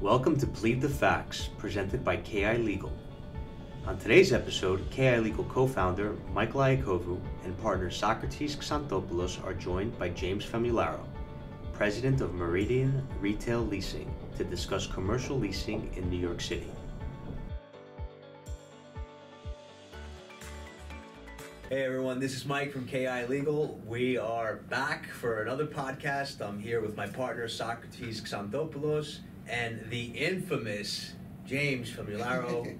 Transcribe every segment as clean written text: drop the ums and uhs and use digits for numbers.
Welcome to Plead the Facts, presented by KI Legal. On today's episode, KI Legal co-founder Michael Iakovou and partner Socrates Xanthopoulos are joined by James Famularo, president of Meridian Retail Leasing, to discuss commercial leasing in New York City. Hey everyone, this is Mike from KI Legal. We are back for another podcast. I'm here with my partner Socrates Xanthopoulos and the infamous James Famularo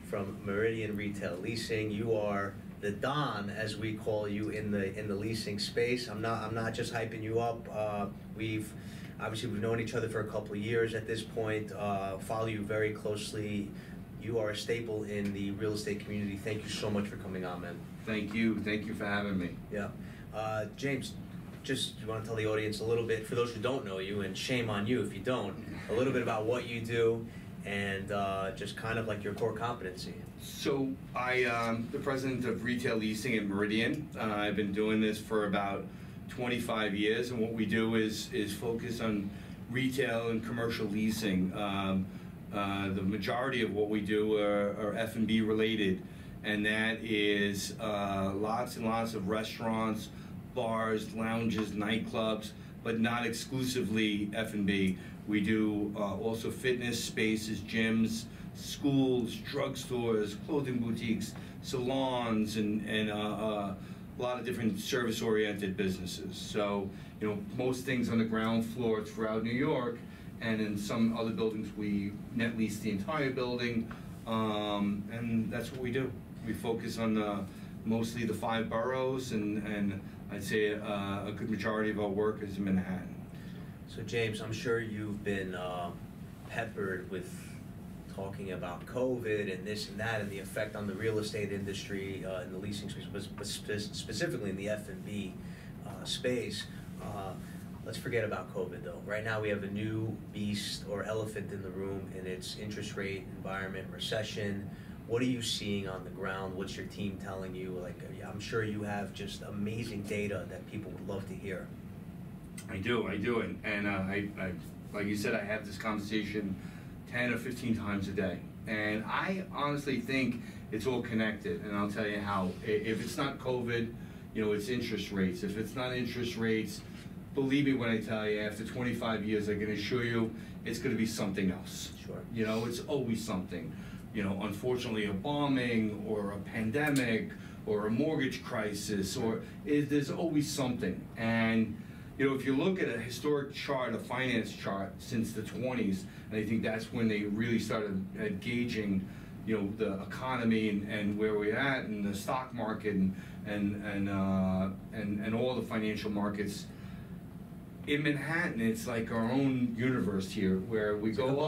from Meridian Retail Leasing. You are the Don, as we call you in the leasing space. I'm not just hyping you up. We've known each other for a couple of years at this point. Follow you very closely. You are a staple in the real estate community. Thank you so much for coming on, man. Thank you for having me. Yeah. James, just you want to tell the audience a little bit, for those who don't know you, and shame on you if you don't, a little bit about what you do and just kind of like your core competency. So I am the president of Retail Leasing at Meridian. I've been doing this for about 25 years, and what we do is focus on retail and commercial leasing. The majority of what we do are F&B related, and that is lots and lots of restaurants, bars, lounges, nightclubs, but not exclusively F&B. We do also fitness spaces, gyms, schools, drugstores, clothing boutiques, salons, and a lot of different service-oriented businesses. So, most things on the ground floor throughout New York, and in some other buildings we net lease the entire building, and that's what we do. We focus on mostly the 5 boroughs, and I'd say a good majority of our work is in Manhattan. So James, I'm sure you've been peppered with talking about COVID and this and that and the effect on the real estate industry in the leasing space, but specifically in the F&B space. Let's forget about COVID though. Right now we have a new beast or elephant in the room, and it's interest rate environment, recession. What are you seeing on the ground? What's your team telling you? I'm sure you have just amazing data that people would love to hear. I do, and I like you said, I have this conversation 10 or 15 times a day, and I honestly think it's all connected, and I'll tell you how. If it's not COVID, it's interest rates. If it's not interest rates, believe me when I tell you, after 25 years, I can assure you it's going to be something else. Sure. It's always something. Unfortunately, a bombing or a pandemic or a mortgage crisis, there's always something. And if you look at a historic chart, a finance chart since the 20s, and I think that's when they really started gauging, the economy and where we're at, and the stock market and all the financial markets. In Manhattan, it's like our own universe here, where we go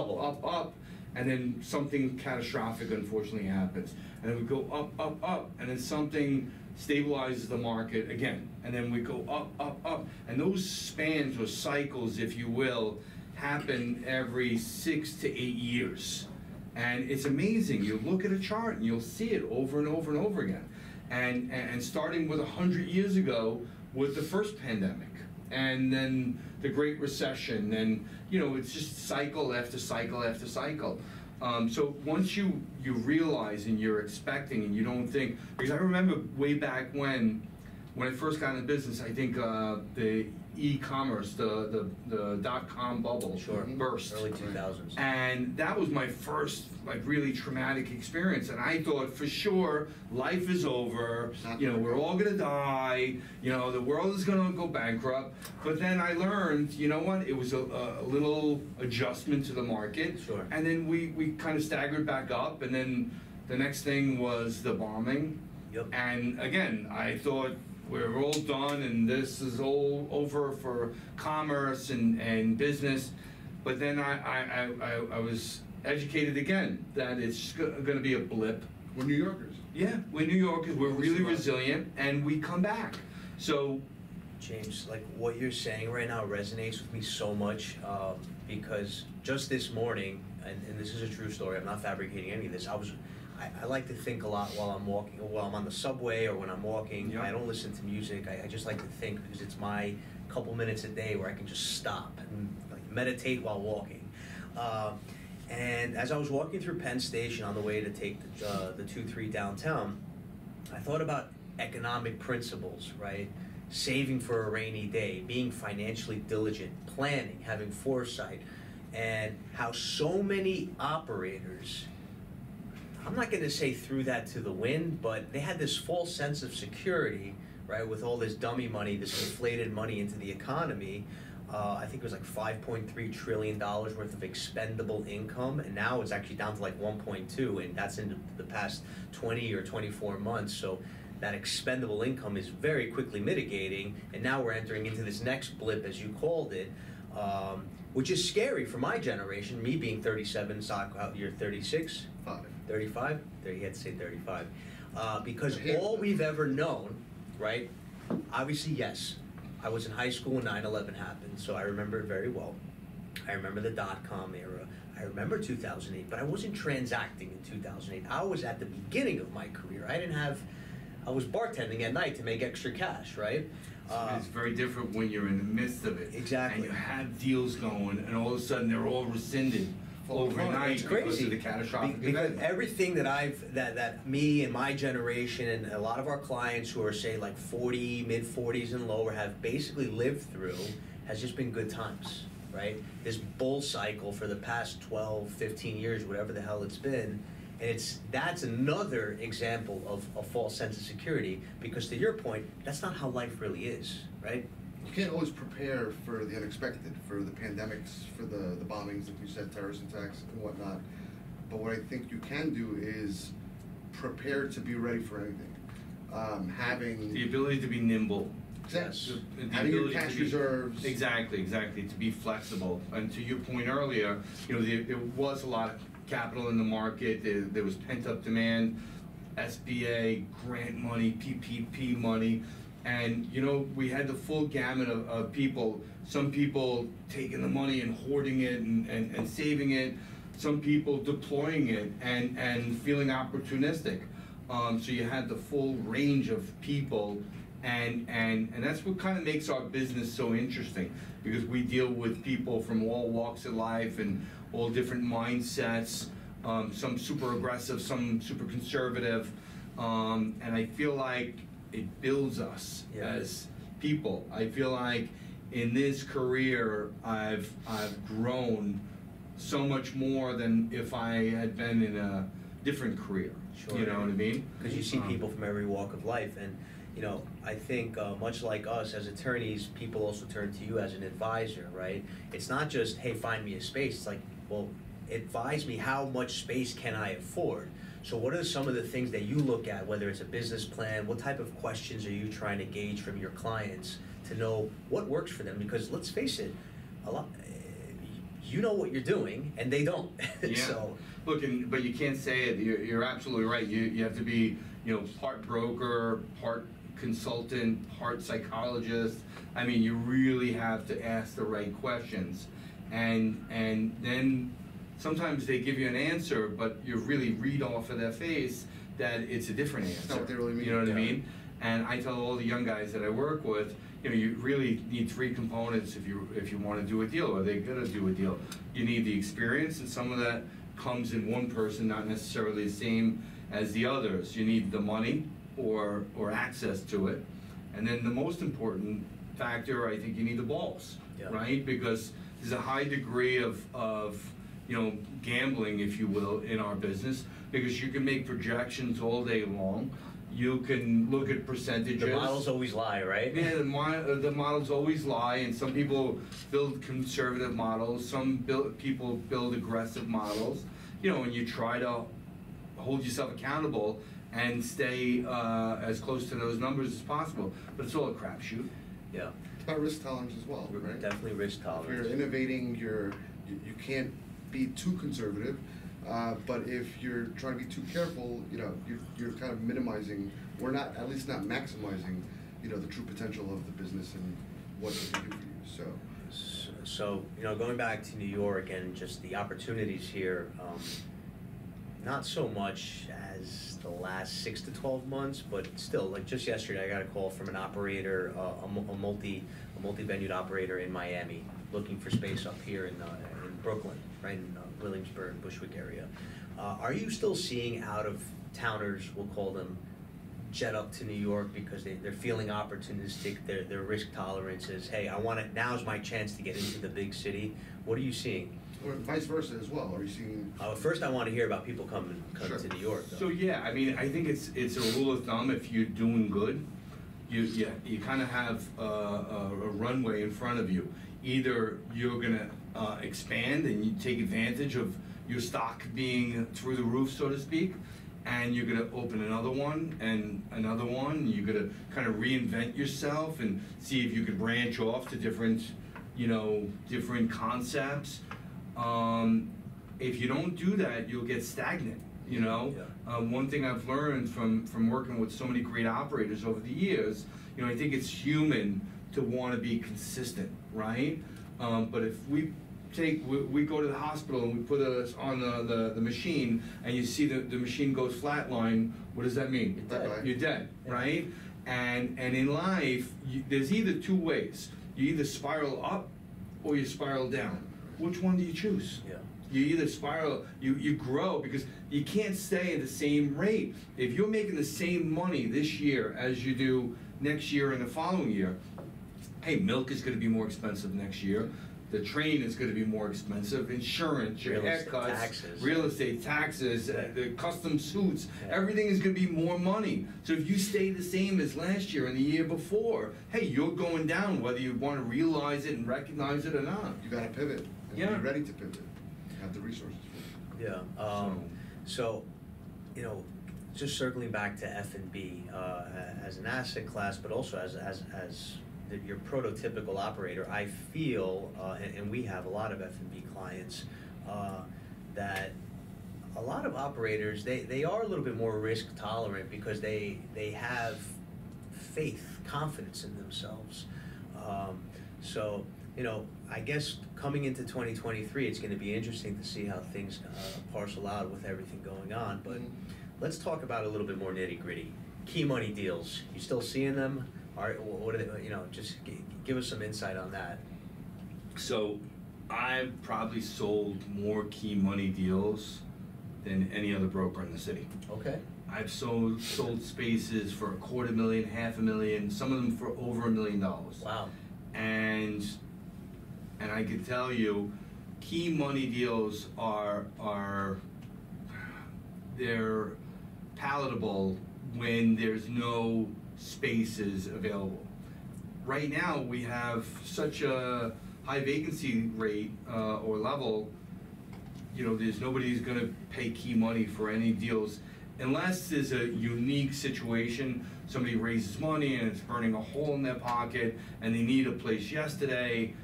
up, and then something catastrophic unfortunately happens, and then we go up, and then something stabilizes the market again, and then we go up, and those spans or cycles, if you will, happen every 6 to 8 years. And it's amazing. You look at a chart and you'll see it over and over and over again. And starting with 100 years ago with the first pandemic, and then the Great Recession, and it's just cycle after cycle after cycle. So once you realize and you're expecting and you don't think, because I remember way back when I first got into business, I think the e-commerce, the .com bubble burst. Early 2000s. And that was my first really traumatic experience. And I thought for sure life is over. We're all gonna die. The world is gonna go bankrupt. But then I learned, what? It was a little adjustment to the market. Sure. And then we kind of staggered back up. And then the next thing was the bombing. Yep. And again, I thought, we're all done and this is all over for commerce and business. But then I was educated again that it's going to be a blip. We're New Yorkers. Yeah, we're New Yorkers. We're really resilient, and we come back. So, James, what you're saying right now resonates with me so much because just this morning, and this is a true story, I'm not fabricating any of this, I like to think a lot while I'm walking, or while I'm on the subway, or when I'm walking. Yep. I don't listen to music. I just like to think, because it's my couple minutes a day where I can just stop and meditate while walking. And as I was walking through Penn Station on the way to take the 2-3 downtown, I thought about economic principles, right? Saving for a rainy day, being financially diligent, planning, having foresight, and how so many operators, I'm not going to say threw that to the wind, but they had this false sense of security, right, with all this dummy money, this inflated money into the economy. I think it was like $5.3 trillion worth of expendable income, and now it's actually down to like 1.2, and that's in the past 20 or 24 months. So that expendable income is very quickly mitigating, and now we're entering into this next blip, as you called it, which is scary for my generation, me being 37, you're 36? 35? He had to say 35. Because all we've ever known, right, obviously, yes, I was in high when 9/11 happened, so I remember it very well. I remember the dot-com era. I remember 2008, but I wasn't transacting in 2008. I was at the beginning of my career. I was bartending at night to make extra cash, right? It's very different when you're in the midst of it. Exactly. And you have deals going, and all of a sudden they're all rescinded overnight. It's crazy. Because of the catastrophic because event. everything that me and my generation and a lot of our clients who are, say, like 40, mid-40s and lower have basically lived through has just been good times, right? This bull cycle for the past 12, 15 years, whatever the hell it's been, and that's another example of a false sense of security, because to your point, that's not how life really is, right? You can't always prepare for the unexpected, for the pandemics, for the bombings, like you said, terrorist attacks and whatnot. But what I think you can do is prepare to be ready for anything. Having the ability to be nimble. Yes. The Having your ability cash to be, reserves. Exactly, to be flexible. And to your point earlier, there was a lot of capital in the market. There was pent-up demand, SBA, grant money, PPP money. And, we had the full gamut of people. Some people taking the money and hoarding it and saving it. Some people deploying it and feeling opportunistic. So you had the full range of people. And that's what kind of makes our business so interesting, because we deal with people from all walks of life and all different mindsets, some super aggressive, some super conservative. And I feel like it builds us as people. I feel like in this career, I've grown so much more than if I had been in a different career. Sure. You know what I mean? Because you see people from every walk of life, and I think much like us as attorneys, people also turn to you as an advisor, right? It's not just, hey, find me a space. It's like, well, advise me, how much space can I afford? So what are some of the things that you look at, whether it's a business plan, what type of questions are you trying to gauge from your clients to know what works for them? Because let's face it, you know what you're doing, and they don't. Yeah. So, look, but you can't say it. You're absolutely right. You have to be, part broker, part consultant, part psychologist. I mean, you really have to ask the right questions, and then sometimes they give you an answer, but you really read off of their face that it's a different answer. That's not what they really mean. You know what I mean? And I tell all the young guys that I work with, you really need three components if you want to do a deal, or they're going to do a deal. You need the experience, and some of that comes in one person, not necessarily the same as the others. You need the money or access to it. And then the most important factor, I think you need the balls, right? Because there's a high degree of gambling, if you will, in our business, because you can make projections all day long. You can look at percentages. the models always lie, right? Yeah, the models always lie, and some people build conservative models, people build aggressive models, and you try to hold yourself accountable and stay as close to those numbers as possible, but it's all a crapshoot. Yeah. It's about risk tolerance as well, right? Definitely risk If tolerance. you're innovating, you can't be too conservative. But if you're trying to be too careful, you're kind of minimizing, or at least not maximizing, the true potential of the business and what it can do for you. So going back to New York and just the opportunities here, not so much as the last 6 to 12 months, but still, like just yesterday, I got a call from an operator, a multi-venue operator in Miami, looking for space up here in Brooklyn, right in Williamsburg, Bushwick area. Are you still seeing out-of-towners, we'll call them, jet up to New York because they're feeling opportunistic, their risk tolerance is, hey, now's my chance to get into the big city? What are you seeing? Or vice versa as well. Are you seeing? First, I want to hear about people coming Sure. to New York, though. So yeah, I mean, I think it's a rule of thumb. If you're doing good, you kind of have a runway in front of you. Either you're gonna expand and you take advantage of your stock being through the roof, so to speak, and you're gonna open another one and another one. You're gonna kind of reinvent yourself and see if you can branch off to different concepts. If you don't do that, you'll get stagnant. Yeah. One thing I've learned from working with so many great operators over the years, I think it's human to want to be consistent, right? But if we go to the hospital and we put us on the machine, and you see the machine goes flatline, what does that mean? You're dead, right? And in life, there's either two ways. You either spiral up or you spiral down. Which one do you choose? Yeah. You either spiral, you grow, because you can't stay at the same rate. If you're making the same money this year as you do next year and the following year, hey, milk is going to be more expensive next year. The train is going to be more expensive. Insurance, your haircuts, taxes. real estate taxes, the custom suits, everything is going to be more money. So if you stay the same as last year and the year before, hey, you're going down, whether you want to realize it and recognize it or not. You got to pivot. And Yeah. be ready to pivot. Have the resources for it. Yeah. So, just circling back to F&B as an asset class, but also as your prototypical operator, I feel, and we have a lot of F&B clients, that a lot of operators, they are a little bit more risk tolerant because they have faith, confidence in themselves. So, I guess coming into 2023, it's going to be interesting to see how things parcel out with everything going on. But let's talk about a little bit more nitty gritty. Key money deals. You still seeing them? What are they? Just give us some insight on that. So, I've probably sold more key money deals than any other broker in the city. Okay. I've sold spaces for $250,000, $500,000, some of them for over $1 million. Wow. And I can tell you, key money deals they're palatable when there's no spaces available. Right now, we have such a high vacancy rate or level. There's nobody who's going to pay key money for any deals unless there's a unique situation. Somebody raises money and it's burning a hole in their pocket and they need a place yesterday.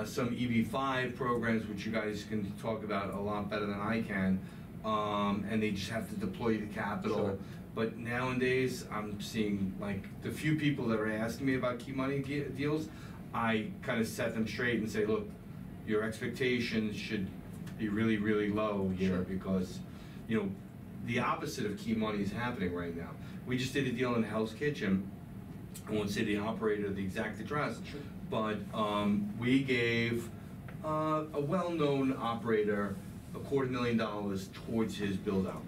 Some EB5 programs, which you guys can talk about a lot better than I can, and they just have to deploy the capital. Sure. But nowadays, I'm seeing, like, the few people that are asking me about key money deals, I kind of set them straight and say, look, your expectations should be really, really low here. Sure. Because, the opposite of key money is happening right now. We just did a deal in Hell's Kitchen. I won't say the operator, the exact address, Sure. but we gave a well-known operator $250,000 towards his build-out.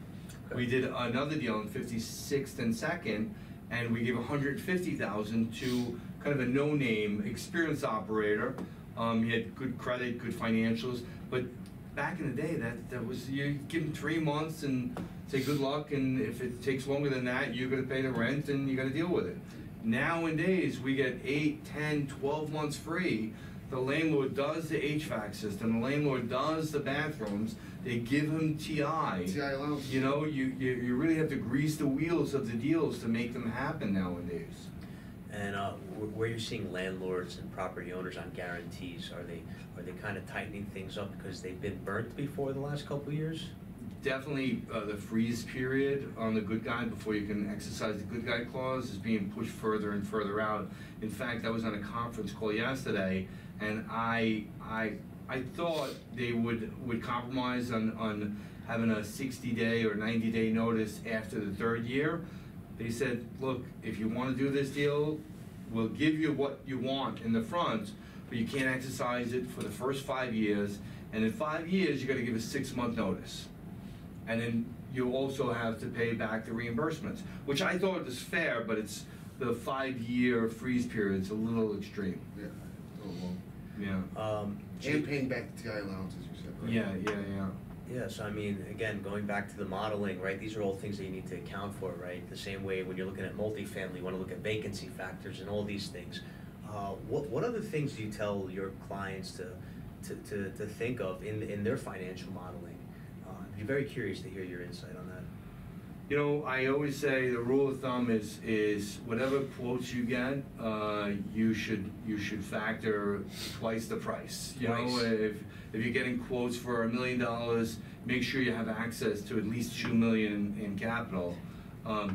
Okay. We did another deal on 56th and 2nd, and we gave $150,000 to kind of a no-name experienced operator. He had good credit, good financials, but back in the day, that was, you give him 3 months and say good luck, and if it takes longer than that, you're going to pay the rent and you got to deal with it. Nowadays, we get 8, 10, 12 months free. The landlord does the HVAC system. The landlord does the bathrooms. They give him TI. TI allowance. You really have to grease the wheels of the deals to make them happen nowadays. And where you're seeing landlords and property owners on guarantees, are they kind of tightening things up because they've been burnt before the last couple of years? Definitely the freeze period on the good guy before you can exercise the good guy clause is being pushed further and further out. In fact, I was on a conference call yesterday, and I thought they would compromise on having a 60-day or 90-day notice after the 3rd year. They said, look, if you want to do this deal, we'll give you what you want in the front, but you can't exercise it for the first 5 years, And in 5 years, you got to give a 6-month notice. And then you also have to pay back the reimbursements, which I thought was fair, but it's the 5-year freeze period is a little extreme. Yeah, a little long. Yeah. And paying back the TI allowances, you said, right? Yeah. Yeah, so I mean, again, going back to the modeling, right, these are all things that you need to account for, right? The same way when you're looking at multifamily, you want to look at vacancy factors and all these things. What other things do you tell your clients to think of in their financial modeling? I'd be very curious to hear your insight on that. You know, I always say the rule of thumb is whatever quotes you get, you should factor twice the price. You know, if you're getting quotes for $1 million, make sure you have access to at least $2 million in capital,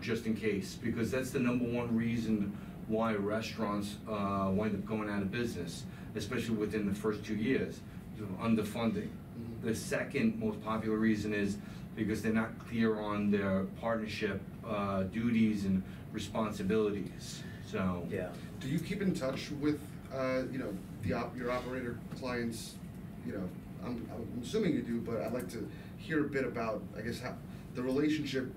just in case, because that's the #1 reason why restaurants wind up going out of business, especially within the first 2 years, underfunding. The second most popular reason is because they're not clear on their partnership duties and responsibilities. So yeah. Do you keep in touch with your operator clients? You know, I'm assuming you do, but I'd like to hear a bit about, I guess, how the relationship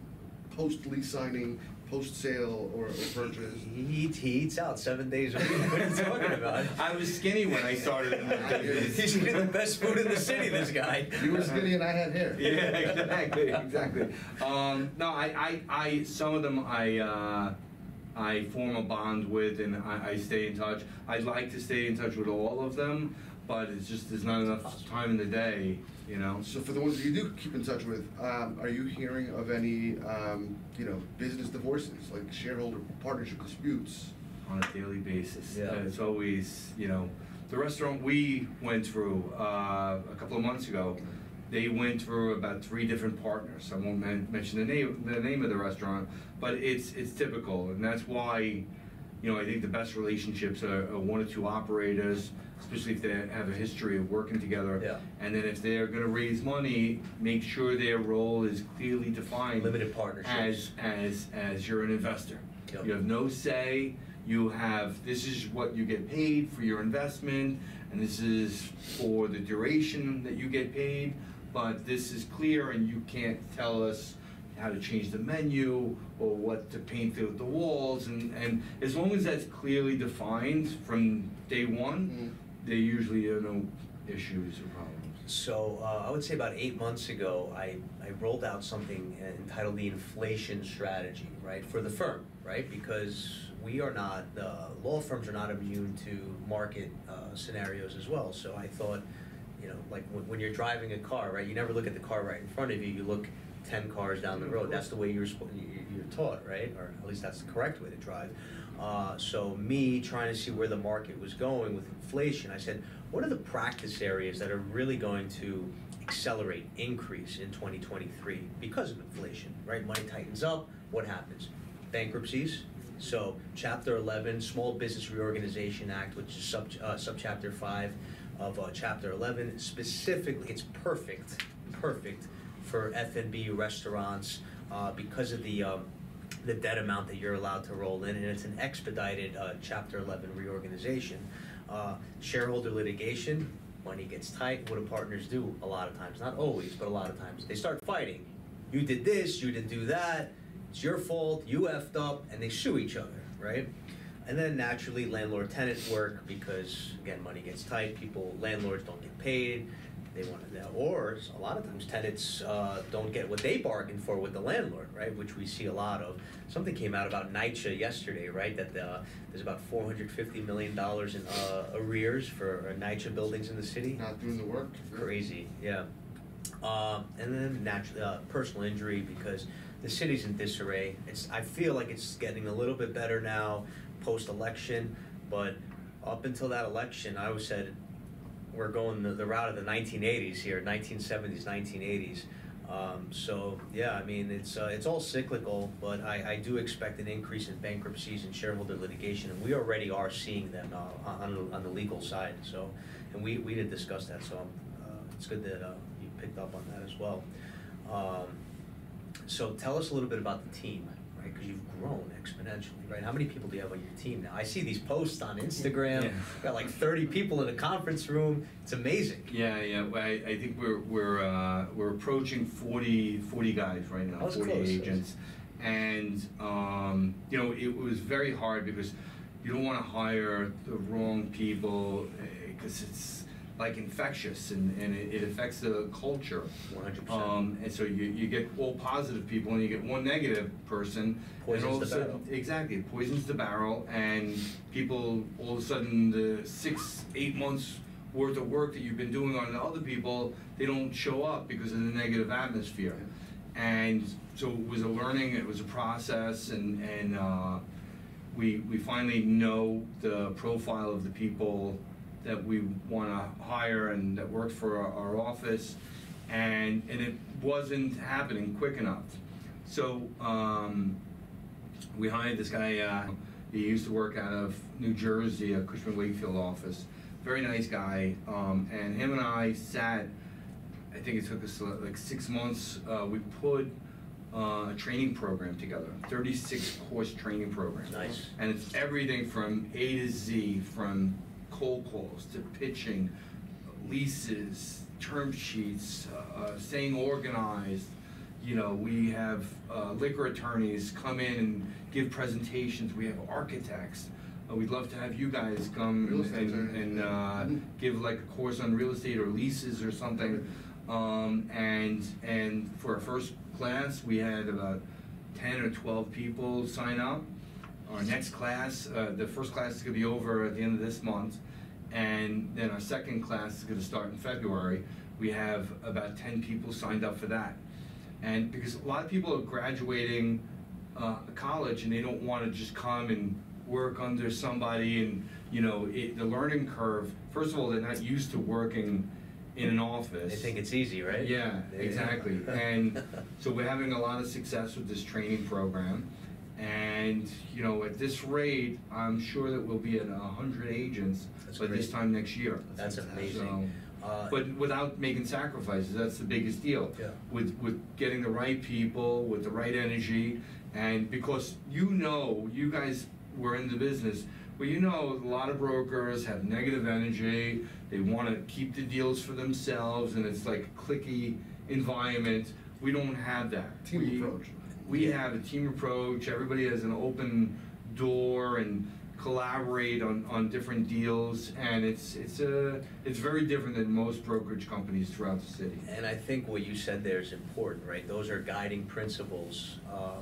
post lease signing, post sale or purchase. He eats out 7 days a week. What are you talking about? I was skinny when I started in the business. He's eating the best food in the city, this guy. You were skinny and I had hair. Yeah, exactly. No, I some of them I form a bond with and I stay in touch. I'd like to stay in touch with all of them, but it's just there's not enough time in the day, you know. So for the ones that you do keep in touch with, are you hearing of any business divorces, like shareholder partnership disputes? On a daily basis. Yeah. It's always, the restaurant we went through a couple of months ago, they went through about 3 different partners. I won't mention the name of the restaurant, but it's typical, and that's why, I think the best relationships are 1 or 2 operators, especially if they have a history of working together. Yeah. And then if they're going to raise money, make sure their role is clearly defined. Limited partnerships. As you're an investor. Yep. You have no say. This is what you get paid for your investment, and this is for the duration that you get paid, but this is clear and you can't tell us how to change the menu or what to paint the walls, and as long as that's clearly defined from day one, there usually are no issues or problems. So I would say about 8 months ago, I rolled out something entitled the inflation strategy, right, for the firm, right, because we are not, law firms are not immune to market scenarios as well. So I thought, like when you're driving a car, right, you never look at the car right in front of you, you look 10 cars down the road. That's the way you're taught, right, or at least that's the correct way to drive. So me trying to see where the market was going with inflation, I said, what are the practice areas that are really going to accelerate, increase in 2023 because of inflation, right? Money tightens up, what happens? Bankruptcies. So Chapter 11, Small Business Reorganization Act, which is subchapter 5 of Chapter 11, specifically, it's perfect for F&B restaurants because of the debt amount that you're allowed to roll in, and it's an expedited Chapter 11 reorganization. Shareholder litigation, money gets tight. What do partners do a lot of times? Not always, but a lot of times. They start fighting. You did this, you didn't do that, it's your fault, you effed up, and they sue each other, right? And then naturally landlord-tenant work because, again, money gets tight, landlords don't get paid, they want to, or a lot of times tenants don't get what they bargained for with the landlord, right? Which we see a lot of. Something came out about NYC yesterday, right? That there's about $450 million in arrears for NYC buildings in the city. Not doing the work. Crazy, yeah. And then naturally personal injury because the city's in disarray. I feel like it's getting a little bit better now post-election, but up until that election, I always said we're going the route of the 1980s here, 1970s, 1980s. So yeah, I mean it's all cyclical, but I do expect an increase in bankruptcies and shareholder litigation, and we already are seeing them on the legal side. So, and we did discuss that. So it's good that picked up on that as well. So tell us a little bit about the team, right? Because you've grown exponentially, right? How many people do you have on your team now? I see these posts on Instagram. Yeah. Got like 30 people in a conference room. It's amazing. Yeah. Well, I think we're approaching 40 guys right now, 40 close. agents, and it was very hard because you don't want to hire the wrong people because it's like infectious and it affects the culture. 100%. And so you get all positive people and you get one negative person. Poisons and all the of a sudden, barrel. Exactly, it poisons the barrel, and people all of a sudden the 6-8 months worth of work that you've been doing on the other people, they don't show up because of the negative atmosphere. And so it was a learning, it was a process, and we finally know the profile of the people that we want to hire and that worked for our office, and it wasn't happening quick enough. So we hired this guy. He used to work out of New Jersey, a Cushman Wakefield office. Very nice guy, and him and I sat. I think it took us like 6 months. We put a training program together, 36-course training program. Nice. And it's everything from A to Z, from cold calls to pitching, leases, term sheets, staying organized. We have liquor attorneys come in and give presentations. We have architects. We'd love to have you guys come and give like a course on real estate or leases or something. And for our first class, we had about 10 or 12 people sign up. Our next class, the first class is going to be over at the end of this month, and then our second class is going to start in February. We have about 10 people signed up for that. And because a lot of people are graduating college and they don't want to just come and work under somebody, and the learning curve, first of all, they're not used to working in an office. They think it's easy, right? Yeah, exactly. And so we're having a lot of success with this training program. And at this rate, I'm sure that we'll be at 100 agents by this time next year. That's amazing. But without making sacrifices, that's the biggest deal. Yeah. With getting the right people, with the right energy, and because you guys were in the business, well, a lot of brokers have negative energy. They want to keep the deals for themselves, and it's like a cliquey environment. We don't have that. Team approach. We have a team approach. Everybody has an open door and collaborate on different deals, and it's very different than most brokerage companies throughout the city. And I think what you said there is important, right? Those are guiding principles.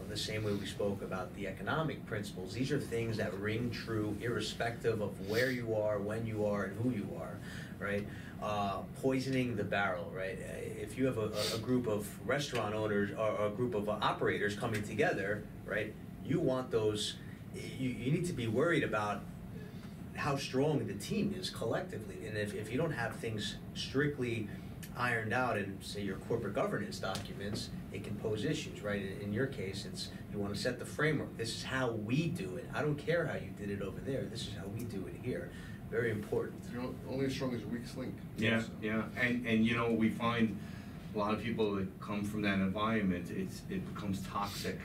The same way we spoke about the economic principles. These are things that ring true irrespective of where you are, when you are, and who you are, right? Poisoning the barrel, right? If you have a group of restaurant owners or a group of operators coming together, right? You want those. You need to be worried about how strong the team is collectively, and if you don't have things strictly ironed out in, say, your corporate governance documents, it can pose issues, right? In your case, it's you want to set the framework. This is how we do it. I don't care how you did it over there. This is how we do it here. Very important. You're only as strong as your weakest link. Yeah, yeah, and we find a lot of people that come from that environment, it becomes toxic,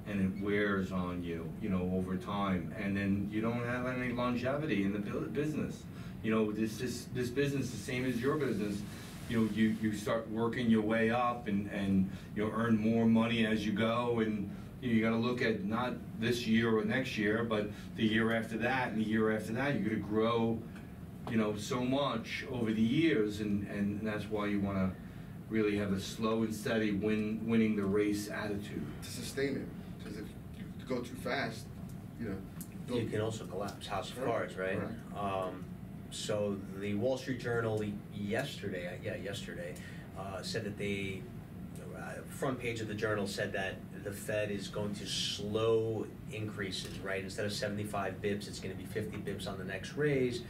and it wears on you, over time, and then you don't have any longevity in the business. This business, the same as your business. You start working your way up, and earn more money as you go, and you got to look at not this year or next year, but the year after that and the year after that. You're going to grow, so much over the years, and that's why you want to really have a slow and steady winning the race attitude to sustain it. Because if you go too fast, you can also collapse. House of cards, right? So the Wall Street Journal yesterday said that the front page of the Journal said that the Fed is going to slow increases, right? Instead of 75 bips, it's going to be 50 bips on the next raise,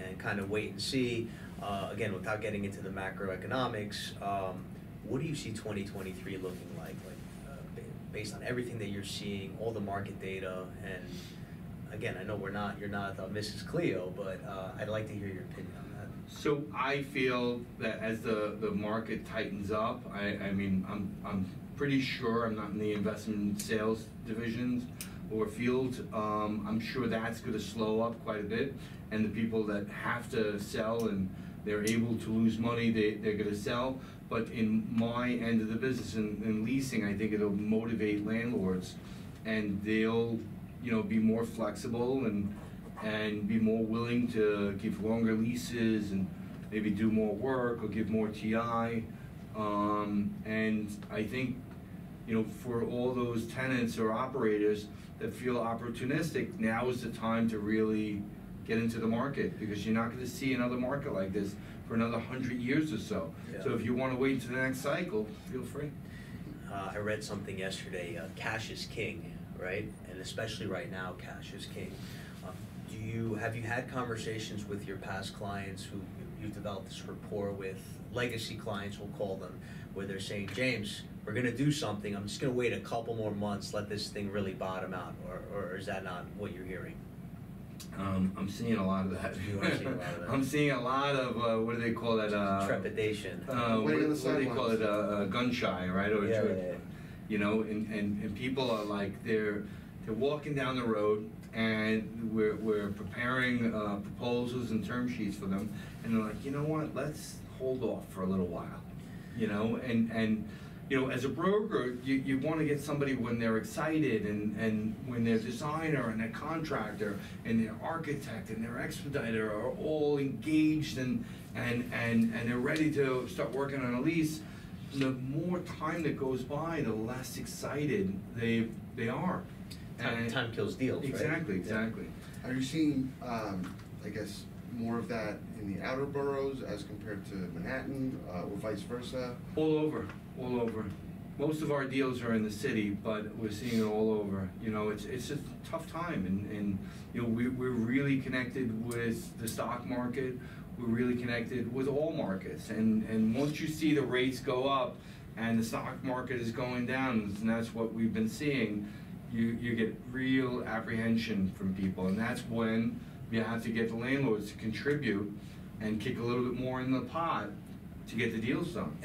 and kind of wait and see. Again, without getting into the macroeconomics, what do you see 2023 looking like? Based on everything that you're seeing, all the market data, and again, I know you're not Mrs. Cleo, but I'd like to hear your opinion on that. So I feel that as the market tightens up, I mean, I'm pretty sure, I'm not in the investment sales divisions or field, I'm sure that's going to slow up quite a bit, and the people that have to sell and they're able to lose money, they're going to sell. But in my end of the business, in leasing, I think it'll motivate landlords, and they'll, you know, be more flexible and be more willing to give longer leases and maybe do more work or give more TI. And I think, you know, for all those tenants or operators that feel opportunistic, now is the time to really get into the market, because you're not going to see another market like this for another 100 years or so. Yeah. So if you want to wait to the next cycle, feel free. I read something yesterday, cash is king, right? And especially right now, cash is king. Have you had conversations with your past clients who you've developed this rapport with, legacy clients, we'll call them, where they're saying, James, we're going to do something, I'm just going to wait a couple more months, let this thing really bottom out, or is that not what you're hearing? I'm seeing a lot of that. You are seeing a lot of that. I'm seeing a lot of, what do they call that? Trepidation. What do they call it? Gun shy, right? Or Yeah. You know, and people are like, they're walking down the road, and we're preparing proposals and term sheets for them, and they're like, you know what? Let's hold off for a little while, you know, and you know, as a broker, you want to get somebody when they're excited, and when their designer and their contractor and their architect and their expediter are all engaged and they're ready to start working on a lease. The more time that goes by, the less excited they are. Time kills deals, exactly, right? Exactly. Are you seeing, I guess, more of that in the outer boroughs as compared to Manhattan, or vice versa? All over. Most of our deals are in the city, but we're seeing it all over. You know, it's a tough time, and you know, we're really connected with the stock market. We're really connected with all markets, and once you see the rates go up and the stock market is going down, and that's what we've been seeing, you get real apprehension from people, and that's when you have to get the landlords to contribute and kick a little bit more in the pot to get the deals done.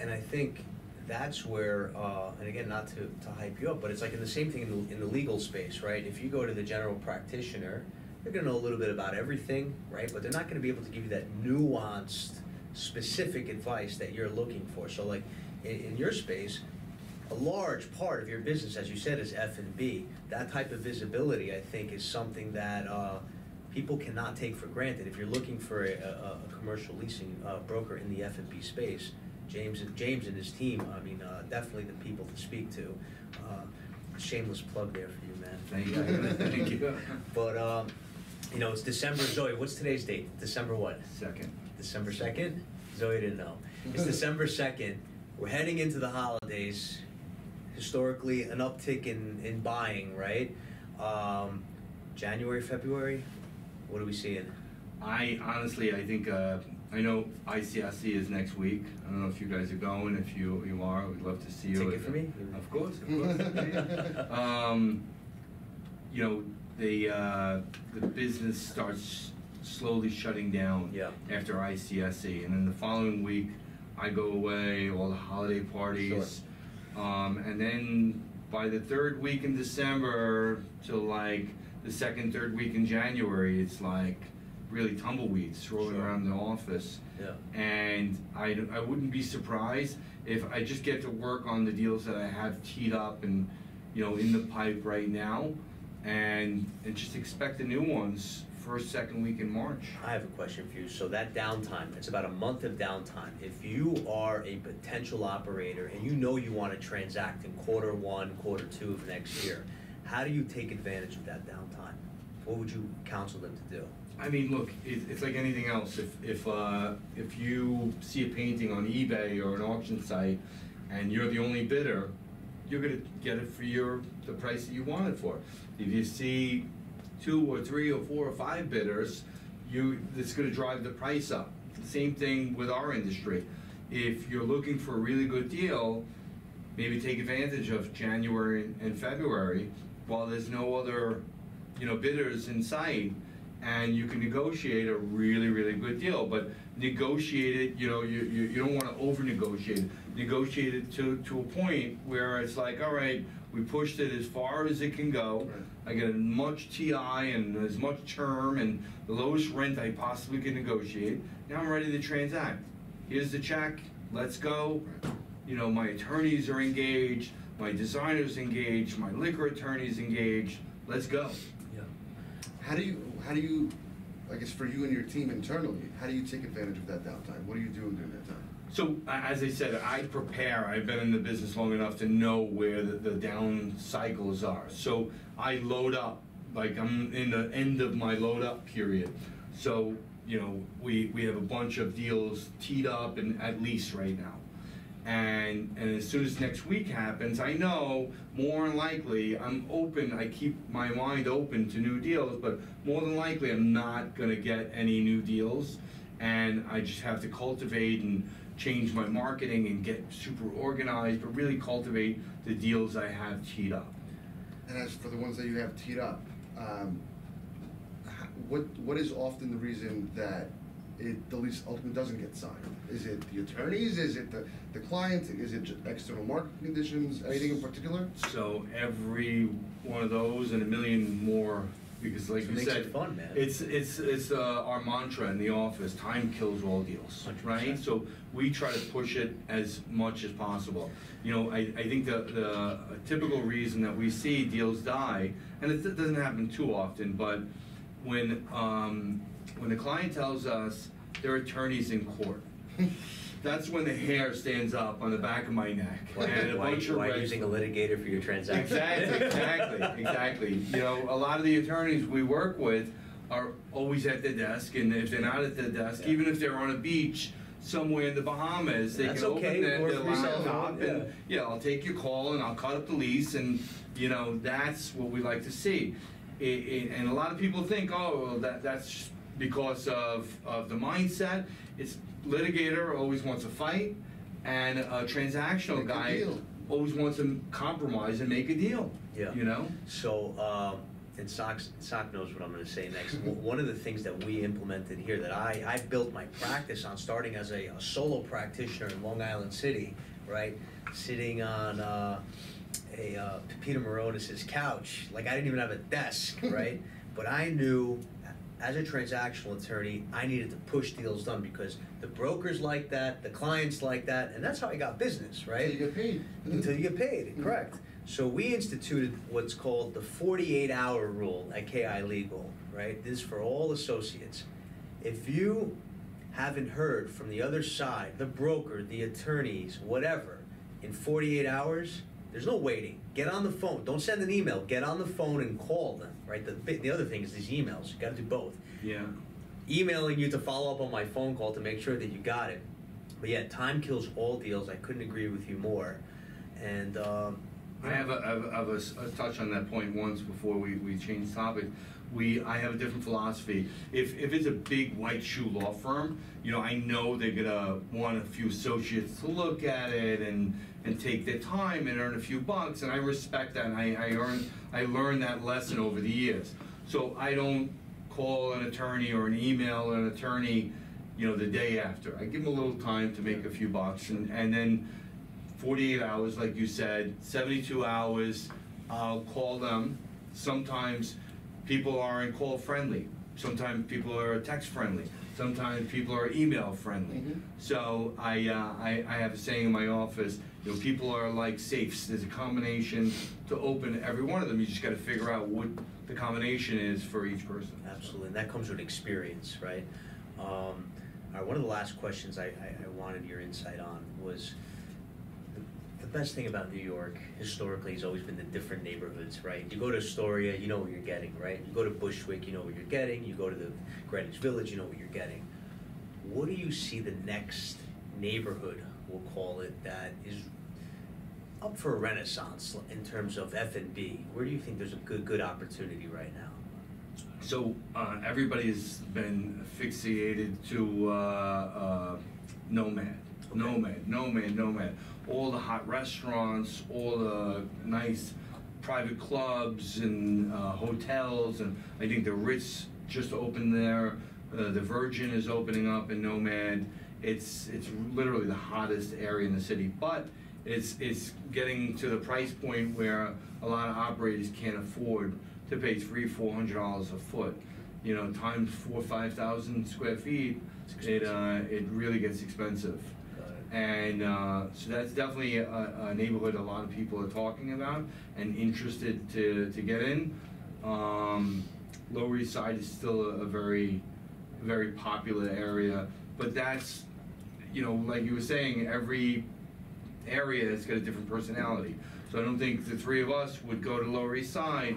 And I think that's where, and again, not to hype you up, but it's like in the same thing in the legal space, right? If you go to the general practitioner, they're going to know a little bit about everything, right? But they're not going to be able to give you that nuanced, specific advice that you're looking for. So like in your space, a large part of your business, as you said, is F&B. That type of visibility, I think, is something that people cannot take for granted. If you're looking for a commercial leasing broker in the F&B space, James and his team, I mean, definitely the people to speak to. Shameless plug there for you, man. Thank you. Thank you. But, you know, it's December. Zoe, what's today's date? December what? 2nd. December 2nd? Zoe didn't know. It's December 2nd. We're heading into the holidays. Historically, an uptick in buying, right? January, February, what are we seeing? I think, I know ICSC is next week. I don't know if you guys are going. If you are, we'd love to see you. Ticket for me? Of course. You know, the business starts slowly shutting down after ICSC, and then the following week I go away, all the holiday parties, and then by the 3rd week in December to like the 2nd, 3rd week in January, it's like really tumbleweeds rolling around the office. And I wouldn't be surprised if I just get to work on the deals that I have teed up and, you know, in the pipe right now, and just expect the new ones 1st, 2nd week in March. I have a question for you. So that downtime, it's about a month of downtime. If you are a potential operator and you know you want to transact in Q1, Q2 of next year, how do you take advantage of that downtime? What would you counsel them to do? I mean, look, it's like anything else. If you see a painting on eBay or an auction site and you're the only bidder, you're going to get it for the price that you want it for. If you see 2 or 3 or 4 or 5 bidders, it's going to drive the price up. Same thing with our industry. If you're looking for a really good deal, maybe take advantage of January and February while there's no other, bidders in sight, and you can negotiate a really, really good deal. But negotiate it, you don't want to over-negotiate. Negotiate it to a point where it's like, all right, we pushed it as far as it can go. Right. I get as much TI and as much term and the lowest rent I possibly can negotiate. Now I'm ready to transact. Here's the check, let's go. Right. My attorneys are engaged, my designer's engaged, my liquor attorney's engaged, let's go. Yeah. How do you, I guess for you and your team internally, how do you take advantage of that downtime? What are you doing during that time? So, as I said, I prepare. I've been in the business long enough to know where the down cycles are. So, I load up, like I'm in the end of my load up period. So, we have a bunch of deals teed up and at lease right now. And as soon as next week happens, I know more than likely I'm open. I keep my mind open to new deals, but more than likely I'm not going to get any new deals. And I just have to cultivate and change my marketing and get super organized, but really cultivate the deals I have teed up. And as for the ones that you have teed up, what is often the reason that the lease ultimately doesn't get signed? Is it the attorneys? Is it the client? Is it just external market conditions? Anything in particular? So every one of those and a million more, because like you said, it fun, man. It's our mantra in the office: time kills all deals, 100%. right? So we try to push it as much as possible. I think the typical reason that we see deals die, and it doesn't happen too often, but when the client tells us their attorney's in court, that's when the hair stands up on the back of my neck. And a bunch of why using a litigator for your transaction? Exactly. A lot of the attorneys we work with are always at the desk, and if they're not at the desk, Yeah. even if they're on a beach somewhere in the Bahamas, they That's can okay. open their Work for yourself. laptop and I'll take your call and I'll cut up the lease, and that's what we like to see. And a lot of people think, oh, well, that's because of the mindset. It's litigator always wants a fight, and a transactional Make a guy deal. always wants to compromise and make a deal. Yeah. So, and Sock knows what I'm going to say next. One of the things that we implemented here that I built my practice on, starting as a solo practitioner in Long Island City, right? Sitting on Peter Moronis' couch. Like, I didn't even have a desk, right? But I knew, as a transactional attorney, I needed to push deals done because the brokers like that, the clients like that, and that's how I got business, right? Until you get paid. Until you get paid, correct. So we instituted what's called the 48-hour rule at KI Legal, right? This is for all associates. If you haven't heard from the other side, the broker, the attorneys, whatever, in 48 hours, there's no waiting. Get on the phone. Don't send an email. Get on the phone and call them, right? The other thing is these emails. You got to do both. Yeah. Emailing you to follow up on my phone call to make sure that you got it. But yeah, time kills all deals. I couldn't agree with you more. And I have a touch on that point once before we change topic. I have a different philosophy. If it's a big white shoe law firm, I know they're gonna want a few associates to look at it and take their time and earn a few bucks, and I respect that, and I learned that lesson over the years. So I don't call an attorney or an email an attorney, the day after. I give them a little time to make a few bucks, and then 48 hours, like you said, 72 hours, I'll call them. Sometimes people aren't call friendly. Sometimes people are text friendly. Sometimes people are email friendly. Mm-hmm. So I have a saying in my office, people are like safes. There's a combination to open every one of them. You just got to figure out what the combination is for each person. absolutely, and that comes with experience, right? All right, one of the last questions I wanted your insight on was the best thing about New York historically has always been the different neighborhoods, right? You go to Astoria, you know what you're getting, right? You go to Bushwick, you know what you're getting. You go to the Greenwich Village, you know what you're getting. What do you see the next neighborhood, we'll call it, that is up for a renaissance in terms of F&B? Where do you think there's a good opportunity right now? So everybody's been asphyxiated to Nomad. Okay. Nomad. All the hot restaurants, all the nice private clubs and hotels, and I think the Ritz just opened there. The Virgin is opening up in Nomad. It's literally the hottest area in the city, but it's getting to the price point where a lot of operators can't afford to pay $300-400 a foot. You know, times 4,000 or 5,000 square feet, it really gets expensive. And so that's definitely a neighborhood a lot of people are talking about and interested to get in. Lower East Side is still a very, very popular area, but that's, you know, like you were saying, every area has got a different personality. So I don't think the three of us would go to Lower East Side,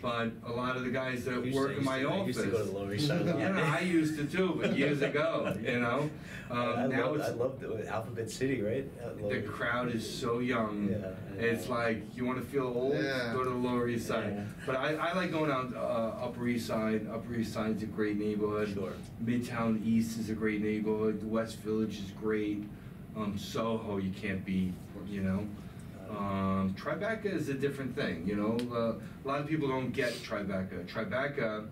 but a lot that work in my office. I used to go to the Lower East Side. Yeah, I used to too, but years ago, you know. I loved Alphabet City, right? The crowd is so young. Yeah, it's like, you want to feel old, go to the Lower East Side. Yeah. But I like going out Upper East Side. Upper East Side's a great neighborhood. Sure. Midtown East is a great neighborhood. The West Village is great. Soho, you can't beat, you know. Tribeca is a different thing, you know. A lot of people don't get Tribeca. Tribeca,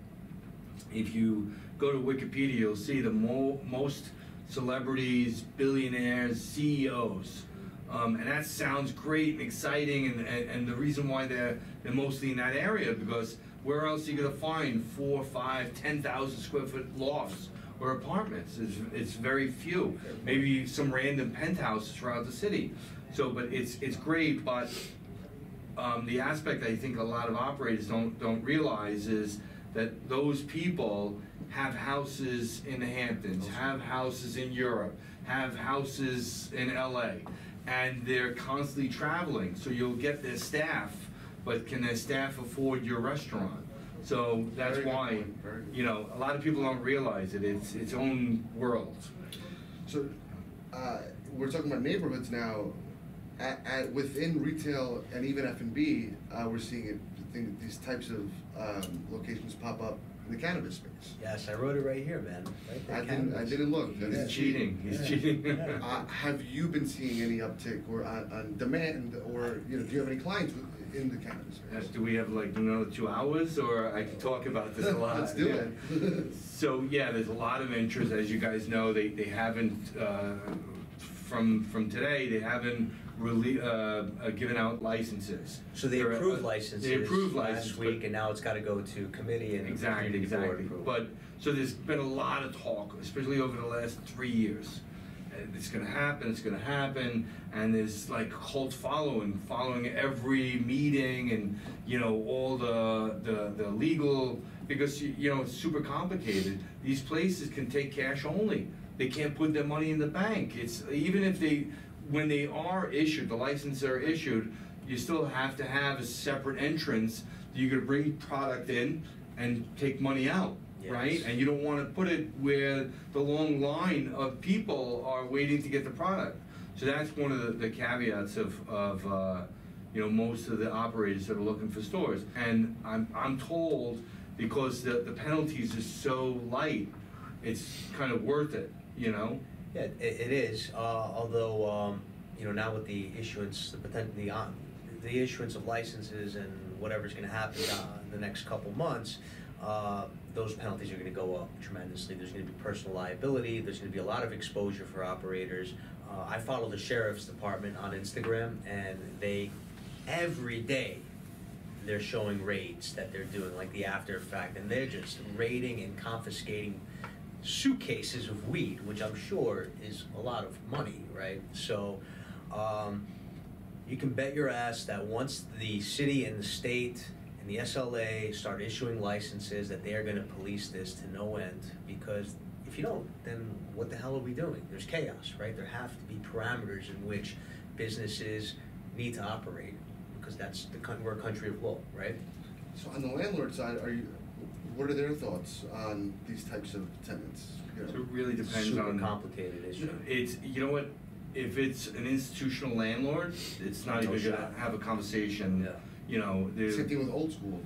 if you go to Wikipedia, you'll see the most celebrities, billionaires, CEOs. And that sounds great and exciting, and the reason why they're mostly in that area, because where else are you going to find 4, 5, 10,000 square foot lofts or apartments? It's very few. Maybe some random penthouses throughout the city. So, but it's great, but the aspect I think a lot of operators don't realize is that those people have houses in the Hamptons, have houses in Europe, have houses in LA, and they're constantly traveling. So you'll get their staff, but can their staff afford your restaurant? So that's why, you know, a lot of people don't realize it. It's its own world. So we're talking about neighborhoods now. Within retail and even F&B, we're seeing these types of locations pop up in the cannabis space. Yes, I wrote it right here, man. Right there, I didn't look. He's cheating. He's cheating. Have you been seeing any uptick or on demand, or do you have any clients in the cannabis space? Do we have like another 2 hours, or I can talk about this a lot? Let's do it. So yeah, there's a lot of interest. As you guys know, they haven't from today. They haven't really given out licenses. So they approved licenses. They approved licenses last week, and now it's got to go to committee and exactly. board. But so there's been a lot of talk, especially over the last 3 years. It's going to happen. It's going to happen, and there's like cult following every meeting, and you know all the legal, because you know it's super complicated. These places can take cash only. They can't put their money in the bank. It's even if when they are issued, the licenses are issued, you still have to have a separate entrance. You're going to bring product in and take money out, yes. Right? And you don't want to put it where the long line of people are waiting to get the product. So that's one of the caveats of you know, most of the operators that are looking for stores. And I'm told, because the penalties are so light, it's kind of worth it, you know? Yeah, it is. Although you know, now with the issuance, the issuance of licenses and whatever's going to happen in the next couple months, those penalties are going to go up tremendously. There's going to be personal liability. There's going to be a lot of exposure for operators. I follow the sheriff's department on Instagram, and every day they're showing raids that they're doing, like the after effect, and they're just raiding and confiscating suitcases of weed, which I'm sure is a lot of money, right? So you can bet your ass that once the city and the state and the SLA start issuing licenses, that they are going to police this to no end, because if you don't, then what the hell are we doing? There's chaos, right? There have to be parameters in which businesses need to operate, because we're a country of law, right? So on the landlord side, what are their thoughts on these types of tenants? So it really depends Super on complicated issue. It's, you know what, if it's an institutional landlord, it's not even going to have a conversation. Yeah. You know, same thing with old school.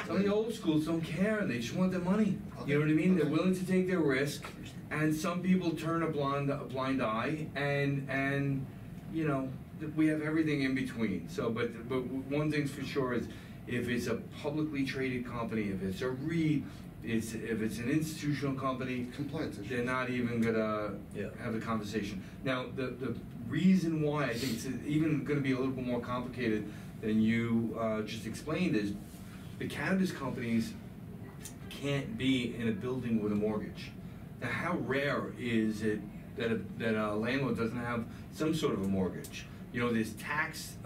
Some of the old schools don't care, and they just want their money. Okay. You know what I mean? Okay. They're willing to take their risk, and some people turn a blind eye, and you know, we have everything in between. So, but one thing's for sure is, if it's a publicly traded company, if it's a REIT, if it's an institutional company, Compliance issues. they're not even gonna Yeah. have the conversation. Now, the reason why I think it's even gonna be a little bit more complicated than you just explained is the cannabis companies can't be in a building with a mortgage. Now, how rare is it that a landlord doesn't have some sort of a mortgage? You know, there's tax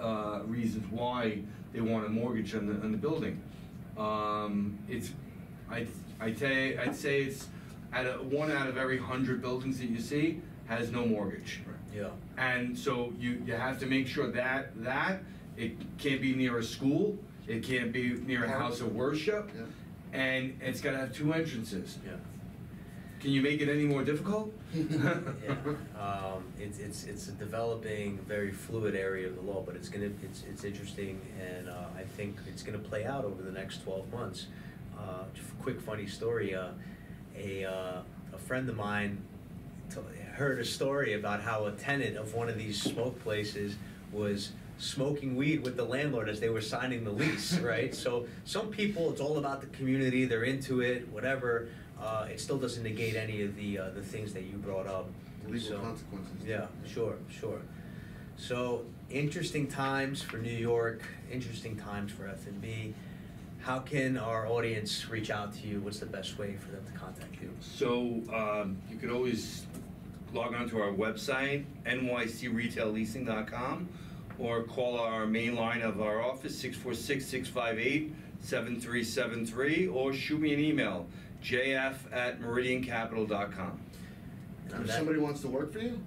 reasons why they want a mortgage on the building. I'd say it's one out of every 100 buildings that you see has no mortgage. Yeah. And so you have to make sure that it can't be near a school, it can't be near a house of worship, Yeah. and it's got to have 2 entrances. Yeah. Can you make it any more difficult? Yeah. It's a developing, very fluid area of the law, but it's interesting, and I think it's gonna play out over the next 12 months. Just a quick funny story. A friend of mine heard a story about how a tenant of one of these smoke places was smoking weed with the landlord as they were signing the lease, right? So some people, it's all about the community, they're into it, whatever. It still doesn't negate any of the things that you brought up. Legal consequences. Yeah, sure. So interesting times for New York, interesting times for F&B. How can our audience reach out to you? What's the best way for them to contact you? So you could always log on to our website, nycretailleasing.com, or call our main line of our office, 646-658-7373, or shoot me an email, jf@meridiancapital.com. And if somebody wants to work for you,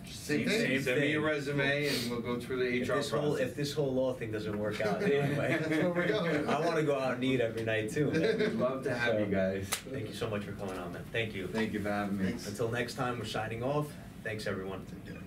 same thing. Send me a resume and we'll go through the HR process. If this whole law thing doesn't work out anyway, That's where we're going. I want to go out and eat every night too. Man. We'd love to have you guys. Thank you so much for coming on, man. Thank you. Thank you for having me. Thanks. Until next time, we're signing off. Thanks, everyone. Take care.